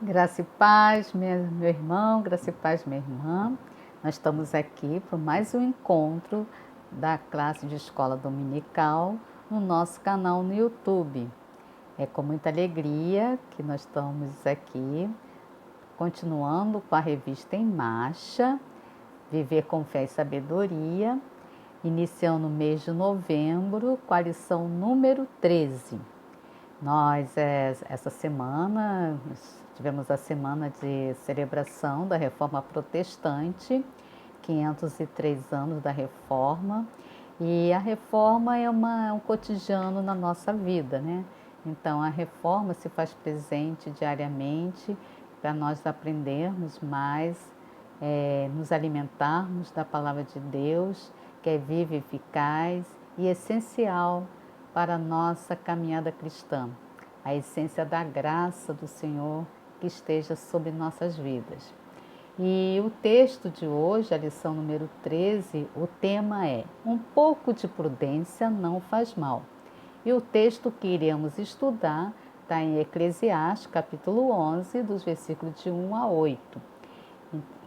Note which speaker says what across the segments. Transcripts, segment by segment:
Speaker 1: Graça e paz, meu irmão, graça e paz, minha irmã. Nós estamos aqui para mais um encontro da classe de escola dominical no nosso canal no YouTube. É com muita alegria que nós estamos aqui, continuando com a revista Em Marcha, Viver com Fé e Sabedoria, iniciando o mês de novembro, com a lição número 13. Nós, essa semana, tivemos a semana de celebração da Reforma Protestante, 503 anos da Reforma, e a Reforma é um cotidiano na nossa vida, né? Então, a Reforma se faz presente diariamente para nós aprendermos mais, nos alimentarmos da Palavra de Deus, que é viva, eficaz e essencial para a nossa caminhada cristã, a essência da graça do Senhor que esteja sobre nossas vidas. E o texto de hoje, a lição número 13, o tema é Um pouco de prudência não faz mal. E o texto que iremos estudar está em Eclesiastes, capítulo 11, dos versículos de 1 a 8.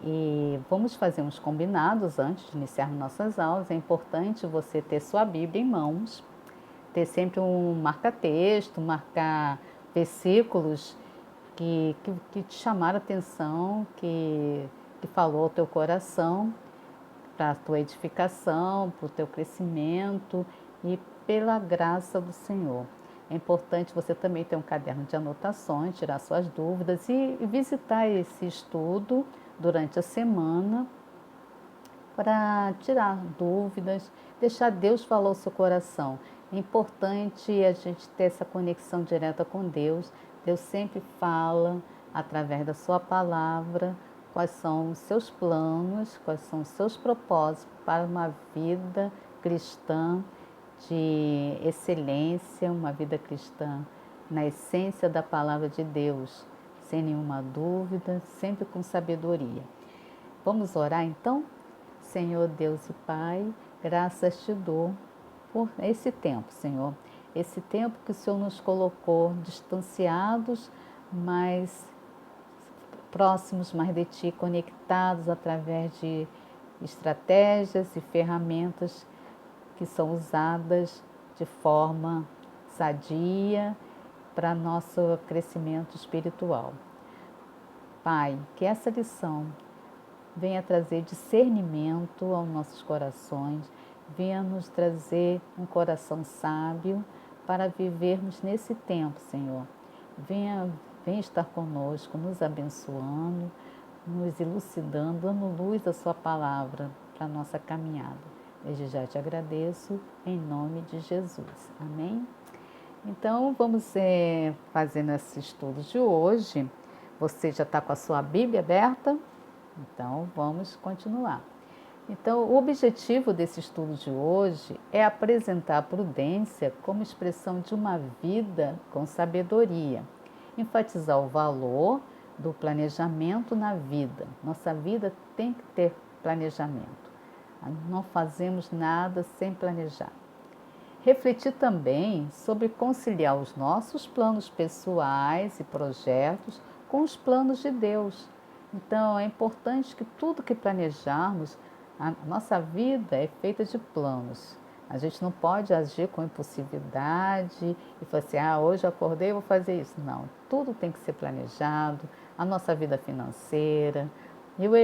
Speaker 1: E vamos fazer uns combinados antes de iniciarmos nossas aulas. É importante você ter sua Bíblia em mãos, ter sempre um marca-texto, marcar versículos que te chamaram a atenção, que falou ao teu coração, para a tua edificação, para o teu crescimento e pela graça do Senhor. É importante você também ter um caderno de anotações, tirar suas dúvidas e visitar esse estudo durante a semana para tirar dúvidas, deixar Deus falar o seu coração. É importante a gente ter essa conexão direta com Deus. Deus sempre fala através da sua palavra quais são os seus planos, quais são os seus propósitos para uma vida cristã de excelência, uma vida cristã na essência da palavra de Deus, sem nenhuma dúvida, sempre com sabedoria. Vamos orar então? Senhor Deus e Pai, graças te dou por esse tempo, Senhor. Esse tempo que o Senhor nos colocou distanciados, mas próximos mais de Ti, conectados através de estratégias e ferramentas que são usadas de forma sadia para nosso crescimento espiritual. Pai, que essa lição venha trazer discernimento aos nossos corações, venha nos trazer um coração sábio para vivermos nesse tempo, Senhor. Venha estar conosco, nos abençoando, nos elucidando, dando luz da sua palavra para a nossa caminhada. Desde já te agradeço, em nome de Jesus. Amém? Então, vamos fazendo esse estudo de hoje. Você já está com a sua Bíblia aberta? Então, vamos continuar. Então, o objetivo desse estudo de hoje é apresentar a prudência como expressão de uma vida com sabedoria, enfatizar o valor do planejamento na vida. Nossa vida tem que ter planejamento. Não fazemos nada sem planejar. Refletir também sobre conciliar os nossos planos pessoais e projetos com os planos de Deus. Então, é importante que tudo que planejarmos, a nossa vida é feita de planos. A gente não pode agir com impulsividade e falar assim, hoje eu acordei e vou fazer isso. Não, tudo tem que ser planejado, a nossa vida financeira. E o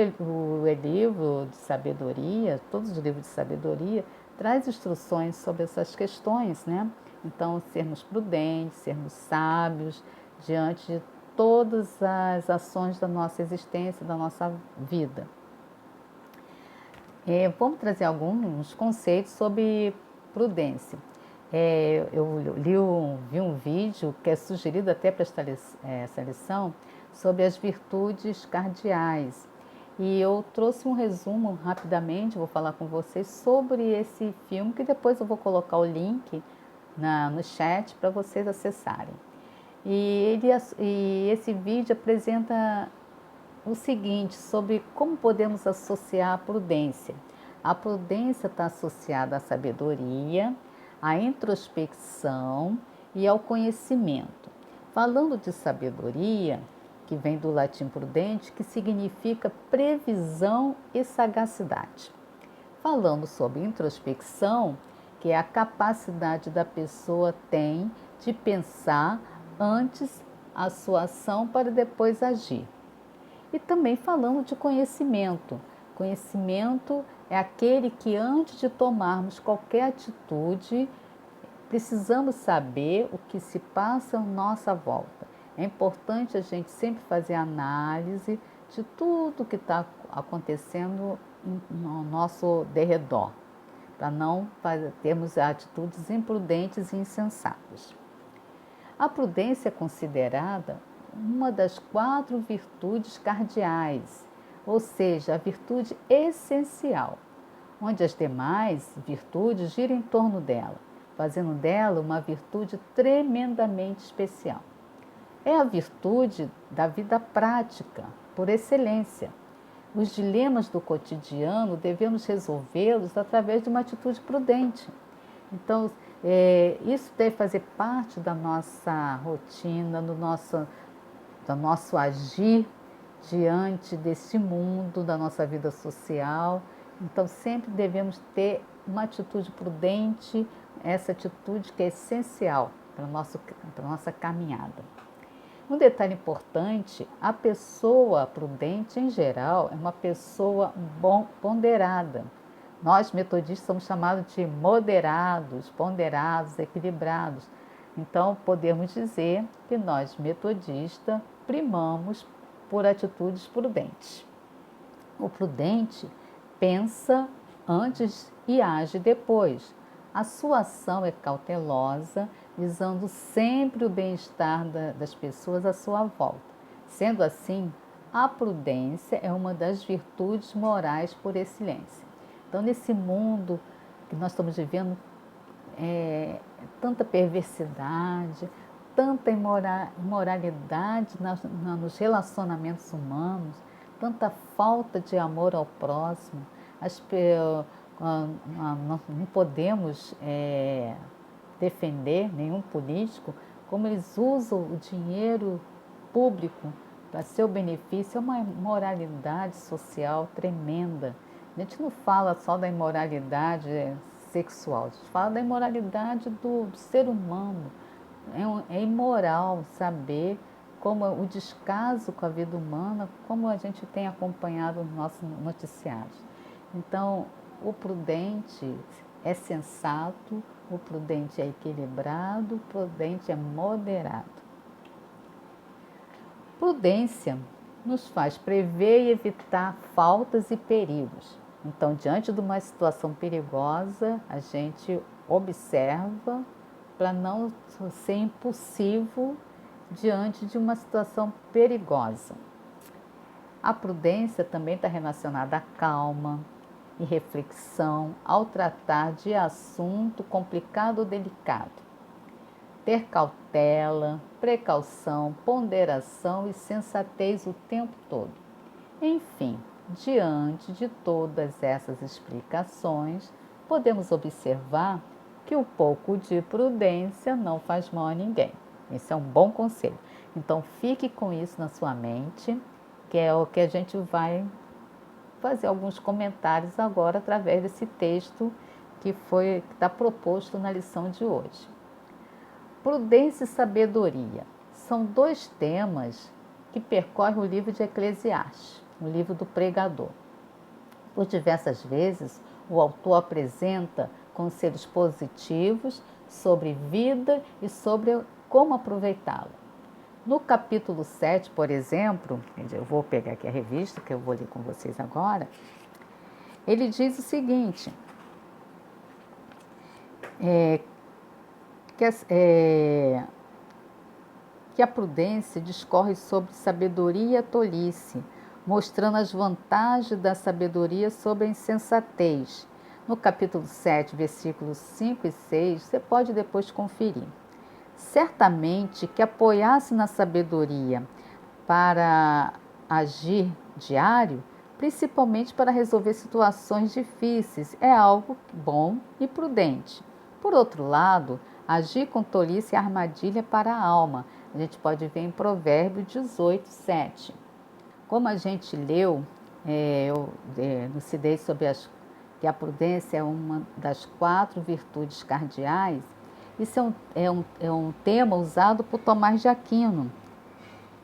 Speaker 1: livro de sabedoria, todos os livros de sabedoria, traz instruções sobre essas questões, né? Então, sermos prudentes, sermos sábios diante de todas as ações da nossa existência, da nossa vida. Vamos trazer alguns conceitos sobre prudência. Eu vi um vídeo que é sugerido até para essa lição sobre as virtudes cardeais. E eu trouxe um resumo rapidamente, vou falar com vocês sobre esse filme, que depois eu vou colocar o link no chat para vocês acessarem. E esse vídeo apresenta o seguinte, sobre como podemos associar a prudência. A prudência está associada à sabedoria, à introspecção e ao conhecimento. Falando de sabedoria, que vem do latim prudente, que significa previsão e sagacidade. Falando sobre introspecção, que é a capacidade da pessoa tem de pensar antes a sua ação para depois agir. E também falando de conhecimento. Conhecimento é aquele que antes de tomarmos qualquer atitude, precisamos saber o que se passa à nossa volta. É importante a gente sempre fazer análise de tudo que está acontecendo no nosso derredor, para não termos atitudes imprudentes e insensatas. A prudência é considerada uma das 4 virtudes cardeais, ou seja, a virtude essencial, onde as demais virtudes giram em torno dela, fazendo dela uma virtude tremendamente especial. É a virtude da vida prática, por excelência. Os dilemas do cotidiano devemos resolvê-los através de uma atitude prudente. Então, isso deve fazer parte da nossa rotina, do nosso agir diante desse mundo, da nossa vida social. Então, sempre devemos ter uma atitude prudente, essa atitude que é essencial para a nossa caminhada. Um detalhe importante, a pessoa prudente, em geral, é uma pessoa ponderada. Nós, metodistas, somos chamados de moderados, ponderados, equilibrados. Então, podemos dizer que nós, metodistas, primamos por atitudes prudentes. O prudente pensa antes e age depois. A sua ação é cautelosa, visando sempre o bem-estar das pessoas à sua volta. Sendo assim, a prudência é uma das virtudes morais por excelência. Então, nesse mundo que nós estamos vivendo, tanta perversidade, tanta imoralidade nos relacionamentos humanos, tanta falta de amor ao próximo, não podemos defender nenhum político, como eles usam o dinheiro público para seu benefício, é uma imoralidade social tremenda. A gente não fala só da imoralidade sexual, a gente fala da imoralidade do ser humano. É imoral saber como o descaso com a vida humana, como a gente tem acompanhado nos nossos noticiários. Então, o prudente é sensato, o prudente é equilibrado, o prudente é moderado. Prudência nos faz prever e evitar faltas e perigos. Então, diante de uma situação perigosa, a gente observa para não ser impulsivo diante de uma situação perigosa. A prudência também está relacionada à calma e reflexão ao tratar de assunto complicado ou delicado. Ter cautela, precaução, ponderação e sensatez o tempo todo. Enfim, diante de todas essas explicações, podemos observar que um pouco de prudência não faz mal a ninguém. Esse é um bom conselho. Então, fique com isso na sua mente, que é o que a gente vai fazer alguns comentários agora através desse texto que está proposto na lição de hoje. Prudência e sabedoria são 2 temas que percorrem o livro de Eclesiastes, o livro do pregador. Por diversas vezes, o autor apresenta conselhos positivos sobre vida e sobre como aproveitá-la. No capítulo 7, por exemplo, eu vou pegar aqui a revista que eu vou ler com vocês agora, ele diz o seguinte, que a prudência discorre sobre sabedoria e tolice, mostrando as vantagens da sabedoria sobre a insensatez. No capítulo 7, versículos 5 e 6, você pode depois conferir. Certamente que apoiar-se na sabedoria para agir diário, principalmente para resolver situações difíceis, é algo bom e prudente. Por outro lado, agir com tolice é armadilha para a alma, a gente pode ver em Provérbios 18, 7. Como a gente leu, eu elucidei sobre que a prudência é uma das 4 virtudes cardeais. Isso é um tema usado por Tomás de Aquino,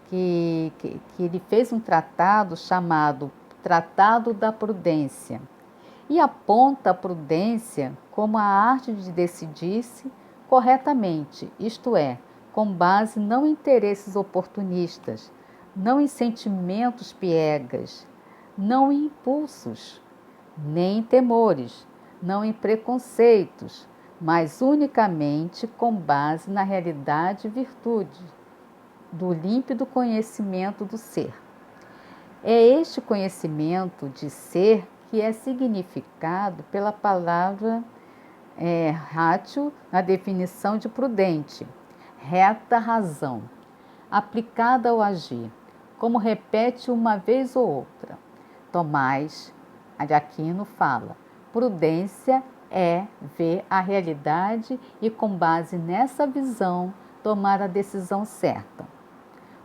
Speaker 1: que ele fez um tratado chamado Tratado da Prudência, e aponta a prudência como a arte de decidir-se corretamente, isto é, com base não em interesses oportunistas, não em sentimentos piegas, não em impulsos, nem em temores, não em preconceitos, mas unicamente com base na realidade e virtude do límpido conhecimento do ser. É este conhecimento de ser que é significado pela palavra ratio na definição de prudente, reta razão, aplicada ao agir, como repete uma vez ou outra. Tomás de Aquino fala: prudência é ver a realidade e, com base nessa visão, tomar a decisão certa.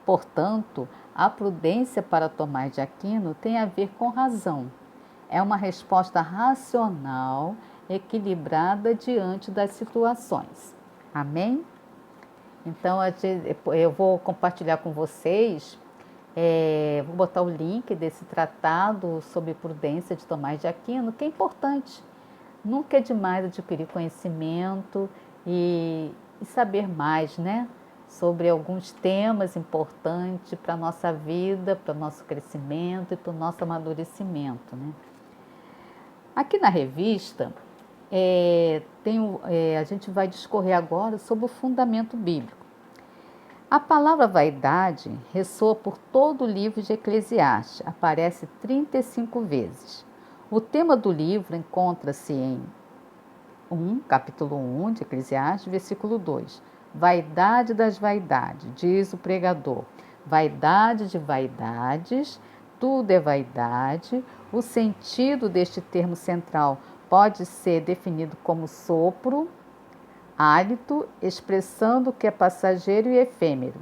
Speaker 1: Portanto, a prudência para Tomás de Aquino tem a ver com razão. É uma resposta racional, equilibrada diante das situações. Amém? Então, eu vou compartilhar com vocês, vou botar o link desse tratado sobre prudência de Tomás de Aquino, que é importante. Nunca é demais adquirir conhecimento e saber mais, né? Sobre alguns temas importantes para a nossa vida, para o nosso crescimento e para o nosso amadurecimento, né? Aqui na revista, a gente vai discorrer agora sobre o fundamento bíblico. A palavra vaidade ressoa por todo o livro de Eclesiastes, aparece 35 vezes. O tema do livro encontra-se em capítulo 1 de Eclesiastes, versículo 2. Vaidade das vaidades, diz o pregador. Vaidade de vaidades, tudo é vaidade. O sentido deste termo central pode ser definido como sopro, hálito, expressando o que é passageiro e efêmero.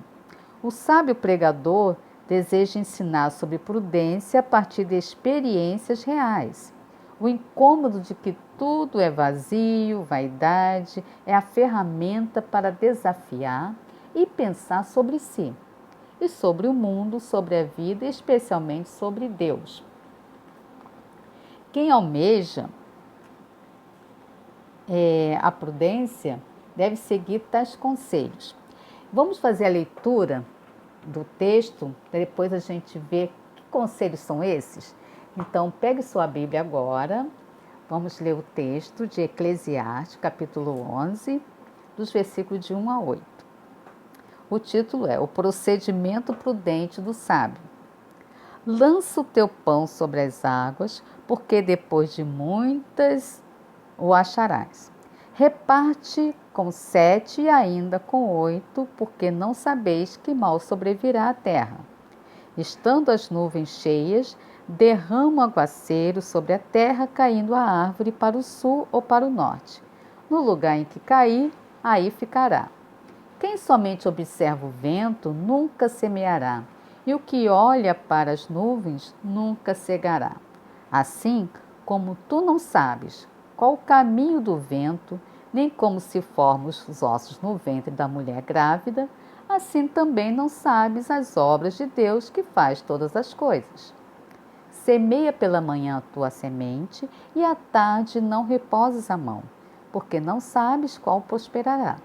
Speaker 1: O sábio pregador deseja ensinar sobre prudência a partir de experiências reais. O incômodo de que tudo é vazio, vaidade, é a ferramenta para desafiar e pensar sobre si, e sobre o mundo, sobre a vida e especialmente sobre Deus. Quem almeja a prudência deve seguir tais conselhos. Vamos fazer a leitura do texto, depois a gente vê que conselhos são esses. Então, pegue sua Bíblia agora, vamos ler o texto de Eclesiastes, capítulo 11, dos versículos de 1 a 8. O título é O Procedimento Prudente do Sábio. Lança o teu pão sobre as águas, porque depois de muitas o acharás. Reparte com 7 e ainda com 8, porque não sabeis que mal sobrevirá à terra. Estando as nuvens cheias, derrama o aguaceiro sobre a terra, caindo a árvore para o sul ou para o norte. No lugar em que cair, aí ficará. Quem somente observa o vento nunca semeará, e o que olha para as nuvens nunca cegará. Assim como tu não sabes qual o caminho do vento, nem como se formam os ossos no ventre da mulher grávida, assim também não sabes as obras de Deus que faz todas as coisas. Semeia pela manhã a tua semente e à tarde não reposes a mão, porque não sabes qual prosperará.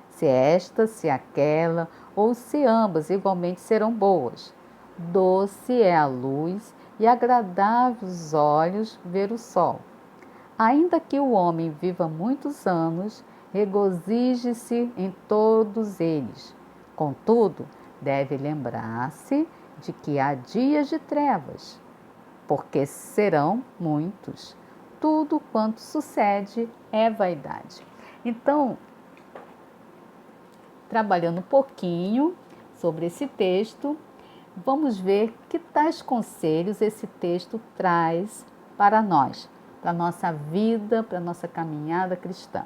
Speaker 1: Se esta, se aquela, ou se ambas igualmente serão boas. Doce é a luz e agradável aos olhos ver o sol. Ainda que o homem viva muitos anos, regozije-se em todos eles. Contudo, deve lembrar-se de que há dias de trevas, porque serão muitos. Tudo quanto sucede é vaidade. Então, trabalhando um pouquinho sobre esse texto, vamos ver que tais conselhos esse texto traz para nós, para a nossa vida, para a nossa caminhada cristã.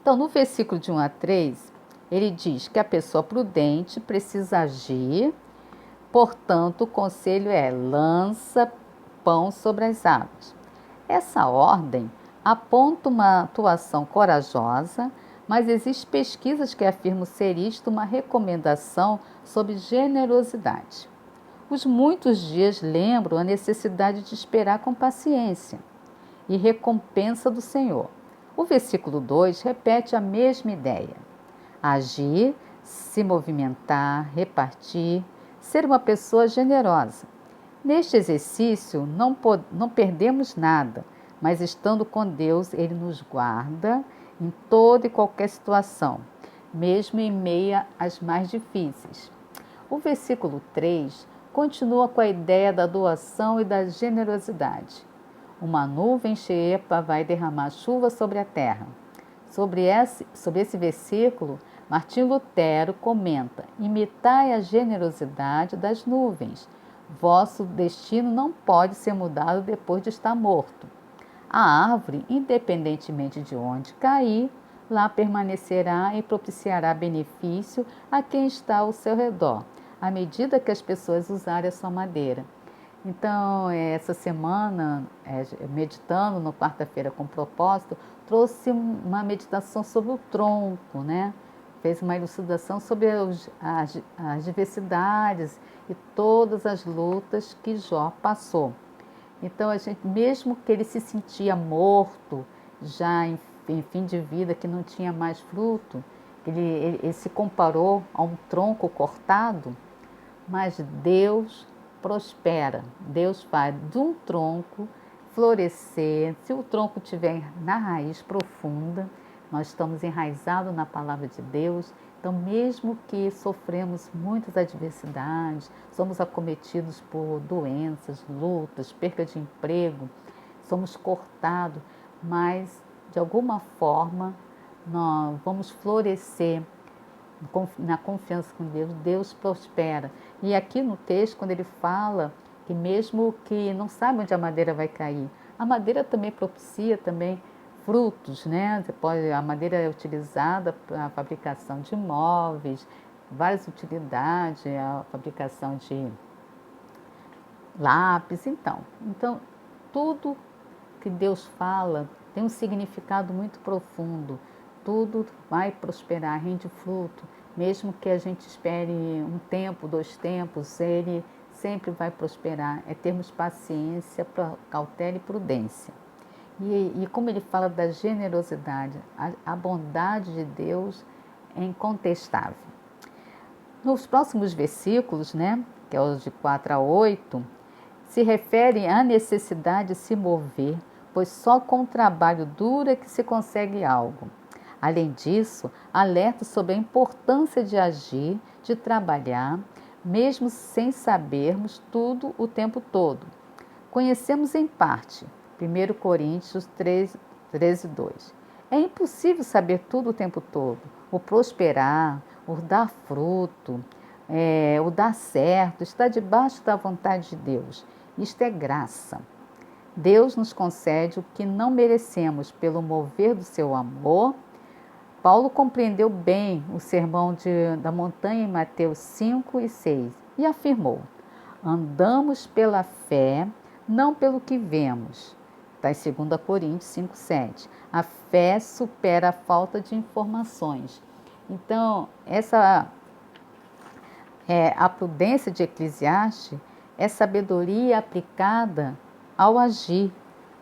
Speaker 1: Então, no versículo de 1 a 3, Ele diz que a pessoa prudente precisa agir, portanto, o conselho é: lança pão sobre as aves. Essa ordem aponta uma atuação corajosa, mas existem pesquisas que afirmam ser isto uma recomendação sobre generosidade. Os muitos dias lembram a necessidade de esperar com paciência e recompensa do Senhor. O versículo 2 repete a mesma ideia: agir, se movimentar, repartir, ser uma pessoa generosa. Neste exercício, não perdemos nada, mas estando com Deus, Ele nos guarda em toda e qualquer situação, mesmo em meio às mais difíceis. O versículo 3 continua com a ideia da doação e da generosidade. Uma nuvem cheia vai derramar chuva sobre a terra. Sobre esse versículo, Martim Lutero comenta: imitai a generosidade das nuvens. Vosso destino não pode ser mudado depois de estar morto. A árvore, independentemente de onde cair, lá permanecerá e propiciará benefício a quem está ao seu redor, à medida que as pessoas usarem a sua madeira. Então, essa semana, meditando no quarta-feira com propósito, trouxe uma meditação sobre o tronco, né? Fez uma elucidação sobre as diversidades e todas as lutas que Jó passou. Então, a gente, mesmo que ele se sentia morto, já em fim de vida, que não tinha mais fruto, ele se comparou a um tronco cortado, mas Deus prospera. Deus faz de um tronco florescer. Se o tronco estiver na raiz profunda, nós estamos enraizados na palavra de Deus. Então, mesmo que sofremos muitas adversidades, somos acometidos por doenças, lutas, perda de emprego, somos cortados, mas de alguma forma nós vamos florescer na confiança com Deus. Deus prospera. E aqui no texto, quando ele fala que mesmo que não sabe onde a madeira vai cair, a madeira também propicia também frutos, né? A madeira é utilizada para a fabricação de móveis, várias utilidades, a fabricação de lápis, então tudo que Deus fala tem um significado muito profundo. Tudo vai prosperar, rende fruto, mesmo que a gente espere um tempo, 2 tempos, ele sempre vai prosperar. É termos paciência, cautela e prudência. E como ele fala da generosidade, a bondade de Deus é incontestável. Nos próximos versículos, né, que é os de 4 a 8, se referem à necessidade de se mover, pois só com o trabalho duro é que se consegue algo. Além disso, alerta sobre a importância de agir, de trabalhar, mesmo sem sabermos tudo o tempo todo. Conhecemos em parte, 1 Coríntios 13, 2. É impossível saber tudo o tempo todo. O prosperar, o dar fruto, o dar certo, está debaixo da vontade de Deus. Isto é graça. Deus nos concede o que não merecemos pelo mover do seu amor. Paulo compreendeu bem o sermão da montanha em Mateus 5 e 6 e afirmou: andamos pela fé, não pelo que vemos. Está em 2 Coríntios 5, 7. A fé supera a falta de informações. Então, a prudência de Eclesiastes é sabedoria aplicada ao agir,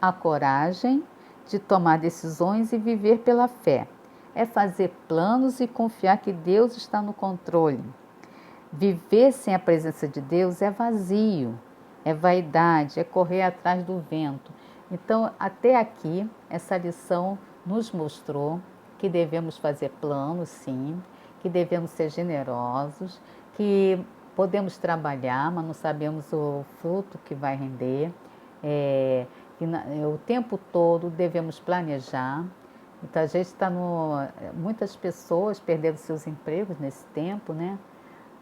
Speaker 1: a coragem de tomar decisões e viver pela fé. É fazer planos e confiar que Deus está no controle. Viver sem a presença de Deus é vazio, é vaidade, é correr atrás do vento. Então, até aqui, essa lição nos mostrou que devemos fazer planos, sim, que devemos ser generosos, que podemos trabalhar, mas não sabemos o fruto que vai render. O tempo todo devemos planejar. Então, a gente está muitas pessoas perderam seus empregos nesse tempo, né?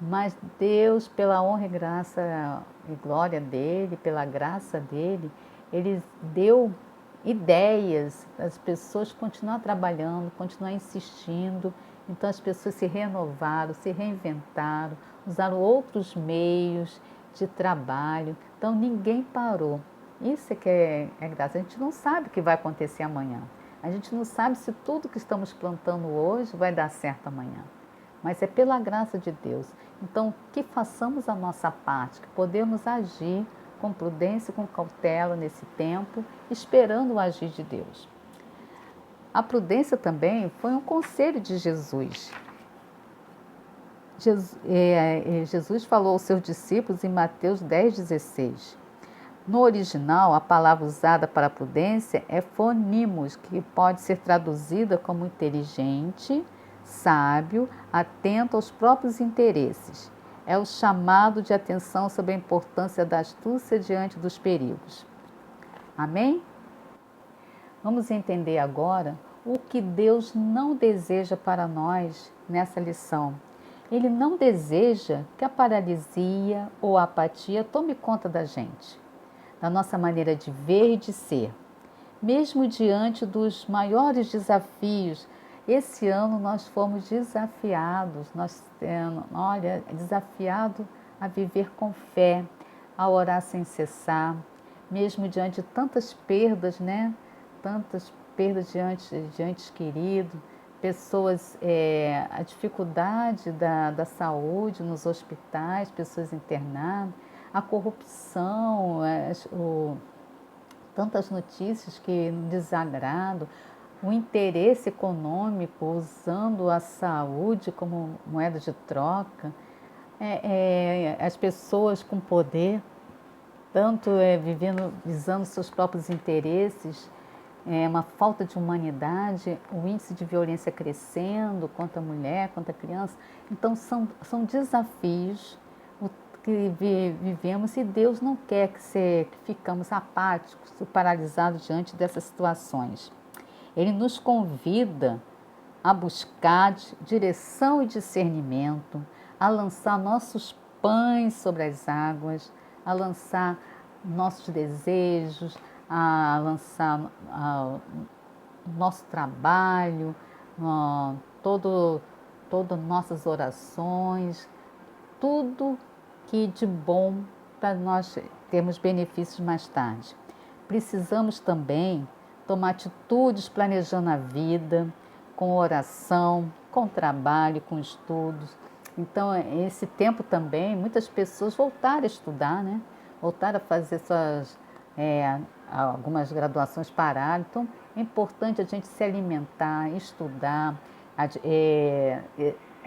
Speaker 1: Mas Deus, pela honra e graça e glória dele, pela graça dele, ele deu ideias das pessoas continuar trabalhando, continuar insistindo Então as pessoas se renovaram, se reinventaram, usaram outros meios de trabalho. Então ninguém parou. Isso é que é graça. A gente não sabe o que vai acontecer amanhã. A gente não sabe se tudo que estamos plantando hoje vai dar certo amanhã. Mas é pela graça de Deus. Então, que façamos a nossa parte, que podemos agir com prudência e com cautela nesse tempo, esperando o agir de Deus. A prudência também foi um conselho de Jesus. Jesus falou aos seus discípulos em Mateus 10,16. No original, a palavra usada para prudência é phonimos, que pode ser traduzida como inteligente, sábio, atento aos próprios interesses. É o chamado de atenção sobre a importância da astúcia diante dos perigos. Amém? Vamos entender agora o que Deus não deseja para nós nessa lição. Ele não deseja que a paralisia ou a apatia tome conta da gente, da nossa maneira de ver e de ser. Mesmo diante dos maiores desafios, esse ano nós fomos desafiados, desafiado a viver com fé, a orar sem cessar, mesmo diante de tantas perdas, né? Tantas perdas de entes queridos, pessoas, a dificuldade da saúde nos hospitais, pessoas internadas, a corrupção, tantas notícias que nos desagradam, o interesse econômico usando a saúde como moeda de troca, as pessoas com poder, tanto vivendo, visando seus próprios interesses, uma falta de humanidade, o índice de violência crescendo contra a mulher, contra a criança. Então, são desafios que vivemos e Deus não quer que ficamos apáticos, paralisados diante dessas situações. Ele nos convida a buscar direção e discernimento, a lançar nossos pães sobre as águas, a lançar nossos desejos, a lançar nosso trabalho, todas nossas orações, tudo que de bom para nós termos benefícios mais tarde. Precisamos também tomar atitudes planejando a vida, com oração, com trabalho, com estudos. Então, esse tempo também, muitas pessoas voltaram a estudar, né? Voltaram a fazer algumas graduações pararam. Então, é importante a gente se alimentar, estudar,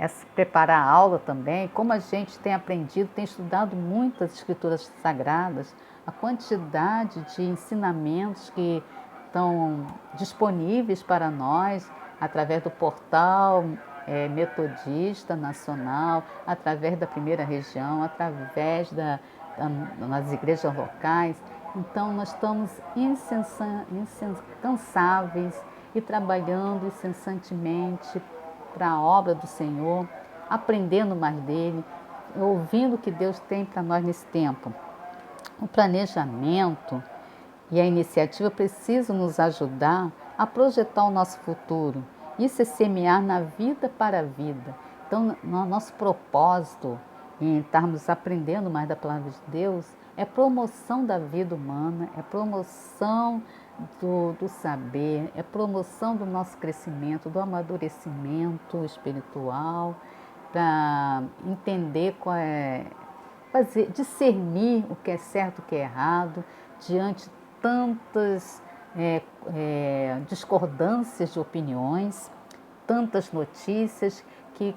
Speaker 1: se preparar a aula também. Como a gente tem aprendido, tem estudado muitas escrituras sagradas, a quantidade de ensinamentos que estão disponíveis para nós através do portal Metodista Nacional, através da Primeira Região, através nas igrejas locais. Então, nós estamos incansáveis e trabalhando incessantemente para a obra do Senhor, aprendendo mais dele, ouvindo o que Deus tem para nós nesse tempo. O planejamento e a iniciativa precisam nos ajudar a projetar o nosso futuro. Isso é semear na vida para a vida. Então, nosso propósito em estarmos aprendendo mais da palavra de Deus é promoção da vida humana, é promoção do saber, é promoção do nosso crescimento, do amadurecimento espiritual, para entender discernir o que é certo e o que é errado, diante de tantas discordâncias de opiniões, tantas notícias que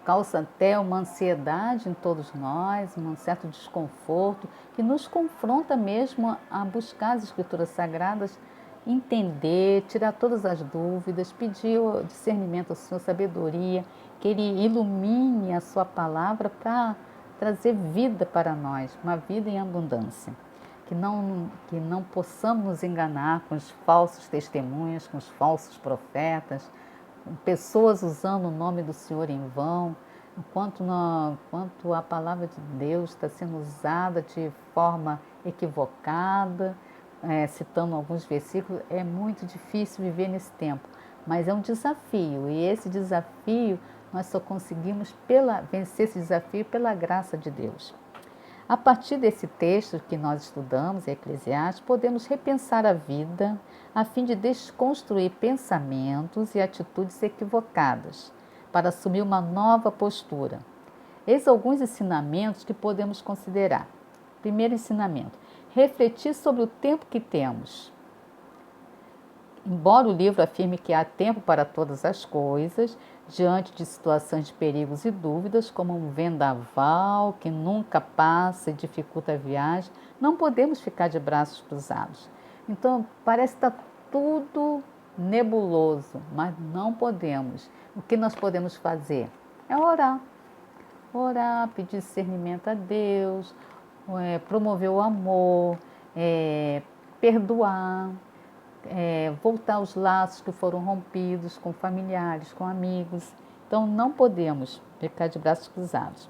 Speaker 1: causa até uma ansiedade em todos nós, um certo desconforto, que nos confronta mesmo a buscar as Escrituras Sagradas, entender, tirar todas as dúvidas, pedir o discernimento, a sua sabedoria, que Ele ilumine a sua palavra para trazer vida para nós, uma vida em abundância. Que não possamos nos enganar com os falsos testemunhos, com os falsos profetas, pessoas usando o nome do Senhor em vão, enquanto a palavra de Deus está sendo usada de forma equivocada, citando alguns versículos, é muito difícil viver nesse tempo. mas é um desafio, e esse desafio nós só conseguimos vencer esse desafio pela graça de Deus. A partir desse texto que nós estudamos, Eclesiastes, podemos repensar a vida a fim de desconstruir pensamentos e atitudes equivocadas, para assumir uma nova postura. Eis alguns ensinamentos que podemos considerar. Primeiro ensinamento: refletir sobre o tempo que temos. Embora o livro afirme que há tempo para todas as coisas, diante de situações de perigos e dúvidas, como um vendaval que nunca passa e dificulta a viagem, não podemos ficar de braços cruzados. Então, parece que está tudo nebuloso, mas não podemos. O que nós podemos fazer é orar. Orar, pedir discernimento a Deus, promover o amor, perdoar, voltar os laços que foram rompidos com familiares, com amigos. Então, não podemos ficar de braços cruzados.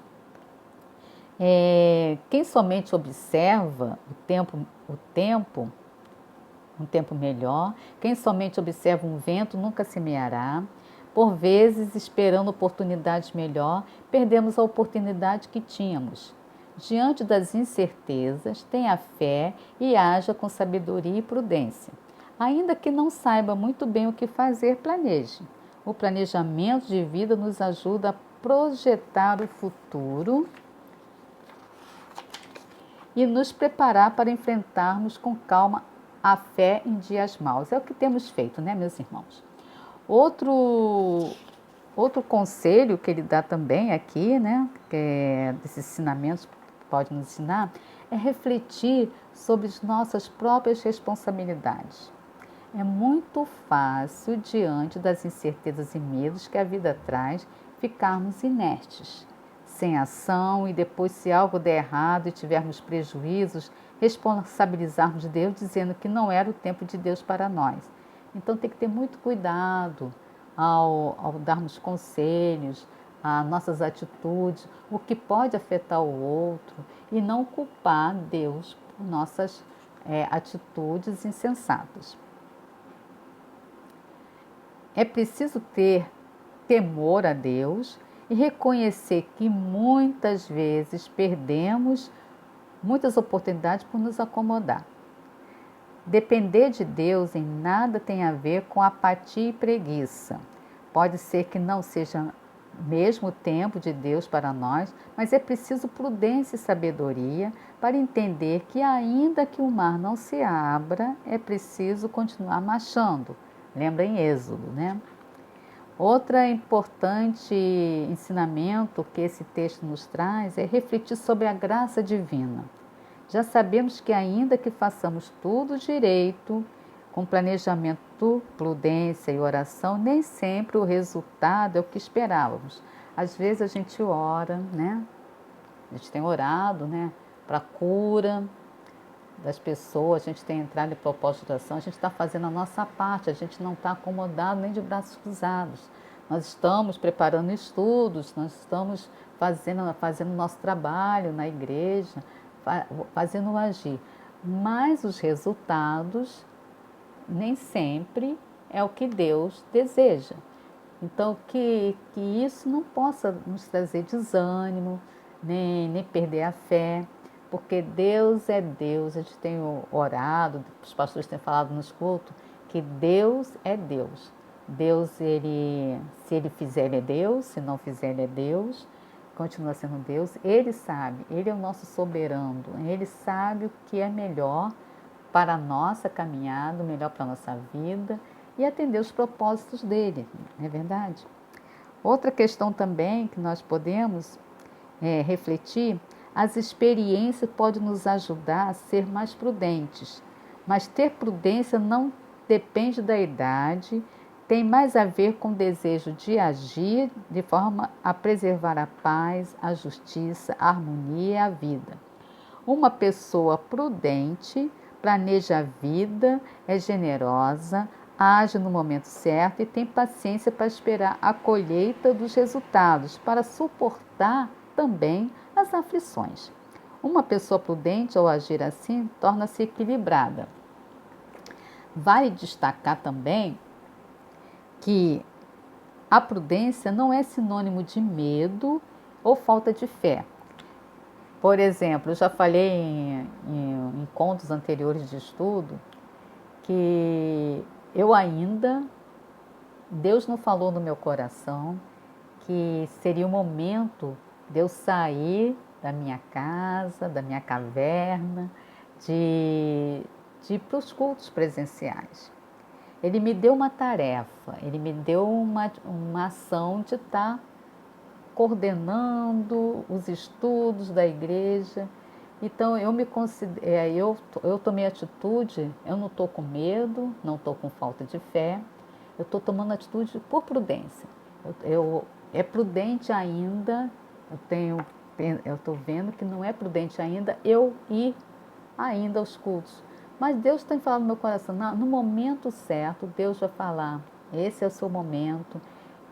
Speaker 1: Quem somente observa um tempo melhor, quem somente observa um vento nunca semeará. Por vezes, esperando oportunidades melhor, perdemos a oportunidade que tínhamos. Diante das incertezas, tenha fé e haja com sabedoria e prudência. Ainda que não saiba muito bem o que fazer, planeje. O planejamento de vida nos ajuda a projetar o futuro e nos preparar para enfrentarmos com calma a fé em dias maus. É o que temos feito, né, meus irmãos? Outro conselho que ele dá também aqui, né, desses ensinamentos que pode nos ensinar, é refletir sobre as nossas próprias responsabilidades. É muito fácil, diante das incertezas e medos que a vida traz, ficarmos inertes, sem ação, e depois, se algo der errado e tivermos prejuízos, responsabilizarmos Deus dizendo que não era o tempo de Deus para nós. Então tem que ter muito cuidado ao darmos conselhos, as nossas atitudes, o que pode afetar o outro, e não culpar Deus por nossas atitudes insensatas. É preciso ter temor a Deus e reconhecer que muitas vezes perdemos muitas oportunidades por nos acomodar. Depender de Deus em nada tem a ver com apatia e preguiça. Pode ser que não seja mesmo o tempo de Deus para nós, mas é preciso prudência e sabedoria para entender que, ainda que o mar não se abra, é preciso continuar marchando. Lembra em Êxodo, né? Outro importante ensinamento que esse texto nos traz é refletir sobre a graça divina. Já sabemos que, ainda que façamos tudo direito, com planejamento, prudência e oração, nem sempre o resultado é o que esperávamos. Às vezes a gente ora, né? A gente tem orado, né, para a cura das pessoas, a gente tem entrado em propósito de oração, a gente está fazendo a nossa parte, a gente não está acomodado nem de braços cruzados. Nós estamos preparando estudos, nós estamos fazendo o nosso trabalho na igreja, fazendo o agir. Mas os resultados nem sempre é o que Deus deseja. Então, que isso não possa nos trazer desânimo, nem perder a fé, porque Deus é Deus. A gente tem orado, os pastores têm falado nos cultos, que Deus é Deus. Deus, se Ele fizer, Ele é Deus, se não fizer, Ele é Deus, continua sendo Deus. Ele sabe, Ele é o nosso soberano, Ele sabe o que é melhor para a nossa caminhada, o melhor para a nossa vida e atender os propósitos dele, não é verdade? Outra questão também que nós podemos refletir: as experiências podem nos ajudar a ser mais prudentes, mas ter prudência não depende da idade, tem mais a ver com o desejo de agir de forma a preservar a paz, a justiça, a harmonia e a vida. Uma pessoa prudente planeja a vida, é generosa, age no momento certo e tem paciência para esperar a colheita dos resultados, para suportar também as aflições. Uma pessoa prudente, ao agir assim, torna-se equilibrada. Vale destacar também que a prudência não é sinônimo de medo ou falta de fé. Por exemplo, eu já falei em encontros anteriores de estudo que Deus não falou no meu coração que seria o momento de eu sair da minha casa, da minha caverna, de ir para os cultos presenciais. Ele me deu uma tarefa, ele me deu uma ação de estar coordenando os estudos da igreja. Então eu tomei atitude, eu não estou com medo, não estou com falta de fé, eu estou tomando atitude por prudência. É prudente ainda, eu estou vendo que não é prudente ainda eu ir ainda aos cultos. Mas Deus tem falado no meu coração, no momento certo, Deus vai falar, esse é o seu momento,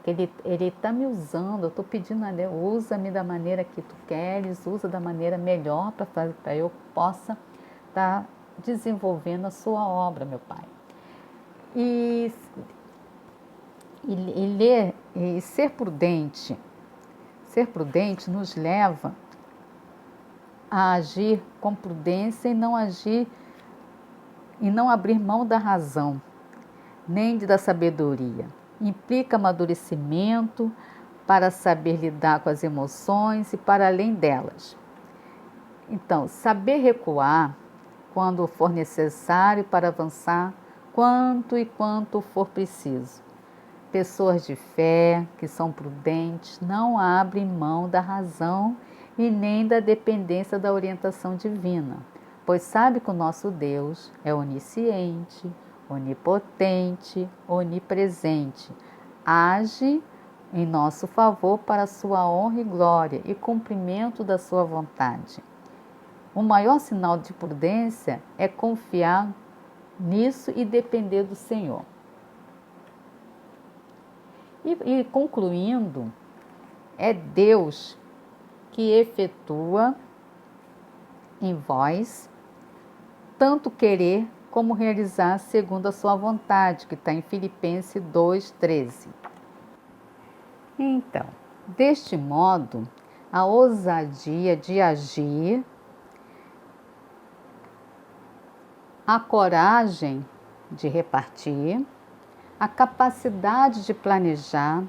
Speaker 1: Ele está me usando, eu estou pedindo a Deus, usa-me da maneira que tu queres, usa da maneira melhor para eu possa estar desenvolvendo a sua obra, meu Pai. E ser prudente nos leva a agir com prudência e não abrir mão da razão, nem da sabedoria. Implica amadurecimento para saber lidar com as emoções e para além delas. Então, saber recuar quando for necessário para avançar quanto for preciso. Pessoas de fé, que são prudentes, não abrem mão da razão e nem da dependência da orientação divina, pois sabe que o nosso Deus é onisciente, onipotente, onipresente, age em nosso favor para a sua honra e glória e cumprimento da sua vontade. O maior sinal de prudência é confiar nisso e depender do Senhor. E concluindo, é Deus que efetua em vós tanto querer como realizar segundo a sua vontade, que está em Filipenses 2,13. Então, deste modo, a ousadia de agir, a coragem de repartir, a capacidade de planejar,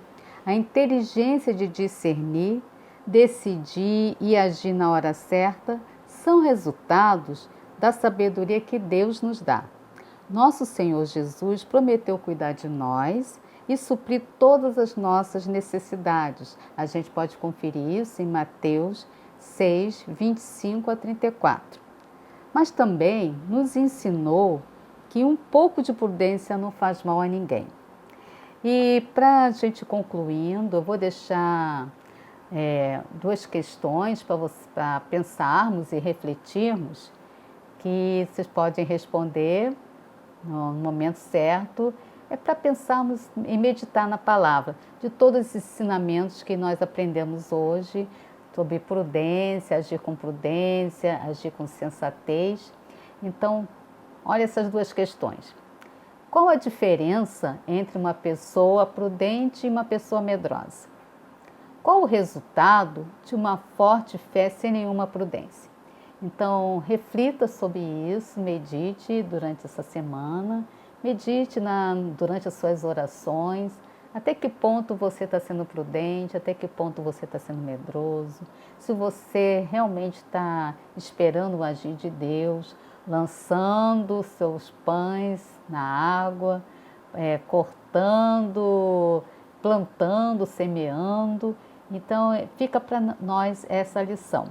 Speaker 1: a inteligência de discernir, decidir e agir na hora certa são resultados da sabedoria que Deus nos dá. Nosso Senhor Jesus prometeu cuidar de nós e suprir todas as nossas necessidades. A gente pode conferir isso em Mateus 6, 25 a 34. Mas também nos ensinou que um pouco de prudência não faz mal a ninguém. E para a gente concluindo, eu vou deixar duas questões para pensarmos e refletirmos, que vocês podem responder no momento certo, para pensarmos e meditar na palavra, de todos esses ensinamentos que nós aprendemos hoje, sobre prudência, agir com sensatez. Então, olha essas duas questões. Qual a diferença entre uma pessoa prudente e uma pessoa medrosa? Qual o resultado de uma forte fé sem nenhuma prudência? Então, reflita sobre isso, medite durante essa semana, medite durante as suas orações, até que ponto você está sendo prudente, até que ponto você está sendo medroso, se você realmente está esperando o agir de Deus, lançando seus pães na água, cortando, plantando, semeando. Então, fica para nós essa lição.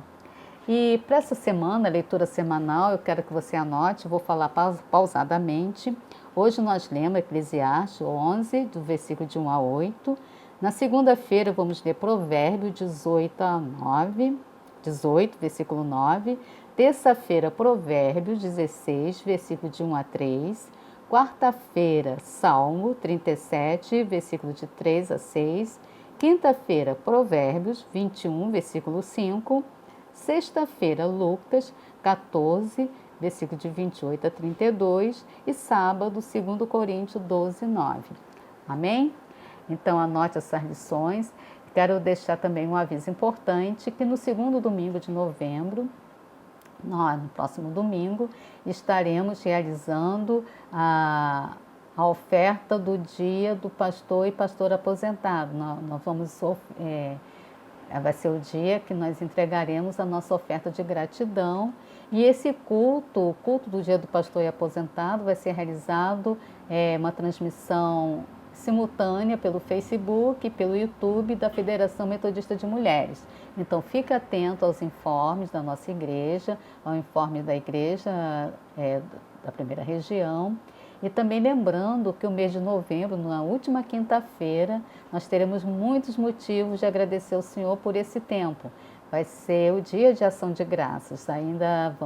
Speaker 1: E para essa semana, leitura semanal, eu quero que você anote, eu vou falar pausadamente. Hoje nós lemos Eclesiastes 11, do versículo de 1 a 8. Na segunda-feira vamos ler Provérbios 18, versículo 9. Terça-feira, Provérbios 16, versículo de 1 a 3. Quarta-feira, Salmo 37, versículo de 3 a 6. Quinta-feira, Provérbios 21, versículo 5. Sexta-feira, Lucas 14, versículo de 28 a 32. E sábado, 2 Coríntios 12, 9. Amém? Então anote essas lições. Quero deixar também um aviso importante que no segundo domingo de novembro, no próximo domingo, estaremos realizando a oferta do dia do pastor e pastor aposentado. Nós vamos, vai ser o dia que nós entregaremos a nossa oferta de gratidão. E esse culto, o culto do dia do pastor e aposentado, vai ser realizado uma transmissão simultânea pelo Facebook e pelo YouTube da Federação Metodista de Mulheres. Então, fique atento aos informes da nossa igreja, ao informe da igreja da primeira região. E também lembrando que o mês de novembro, na última quinta-feira, nós teremos muitos motivos de agradecer ao Senhor por esse tempo. Vai ser o dia de ação de graças. Ainda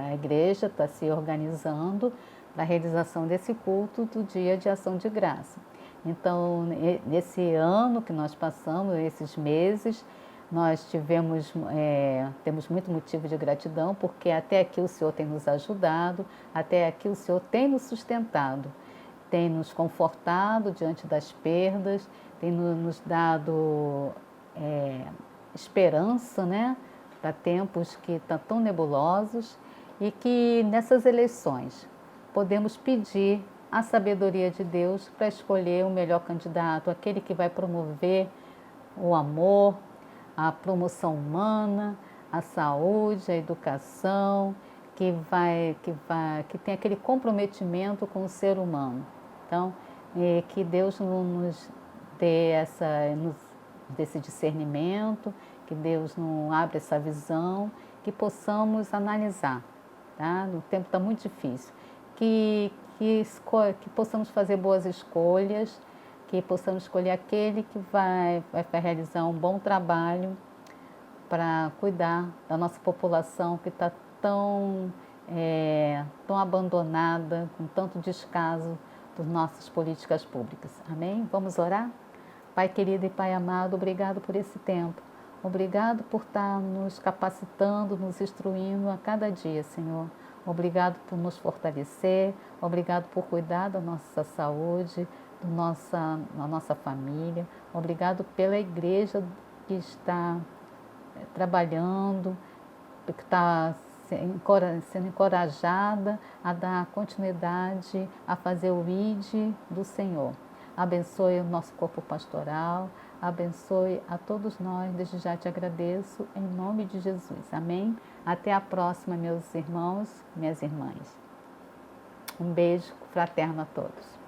Speaker 1: a igreja está se organizando para a realização desse culto do dia de ação de graça. Então, nesse ano que nós passamos, esses meses, nós temos muito motivo de gratidão, porque até aqui o Senhor tem nos ajudado, até aqui o Senhor tem nos sustentado, tem nos confortado diante das perdas, tem nos dado esperança, né, para tempos que estão tão nebulosos, e que nessas eleições podemos pedir a sabedoria de Deus para escolher o melhor candidato, aquele que vai promover o amor, a promoção humana, a saúde, a educação, que tem aquele comprometimento com o ser humano. Então, que Deus nos dê esse discernimento, que Deus nos abra essa visão, que possamos analisar, tá? O tempo está muito difícil, que possamos fazer boas escolhas, que possamos escolher aquele que vai realizar um bom trabalho para cuidar da nossa população que está tão abandonada, com tanto descaso das nossas políticas públicas. Amém? Vamos orar? Pai querido e Pai amado, obrigado por esse tempo. Obrigado por estar nos capacitando, nos instruindo a cada dia, Senhor. Obrigado por nos fortalecer, obrigado por cuidar da nossa saúde, da nossa família. Obrigado pela igreja que está trabalhando, que está sendo encorajada a dar continuidade, a fazer o ID do Senhor. Abençoe o nosso corpo pastoral, abençoe a todos nós, desde já te agradeço, em nome de Jesus. Amém? Até a próxima, meus irmãos, minhas irmãs. Um beijo fraterno a todos.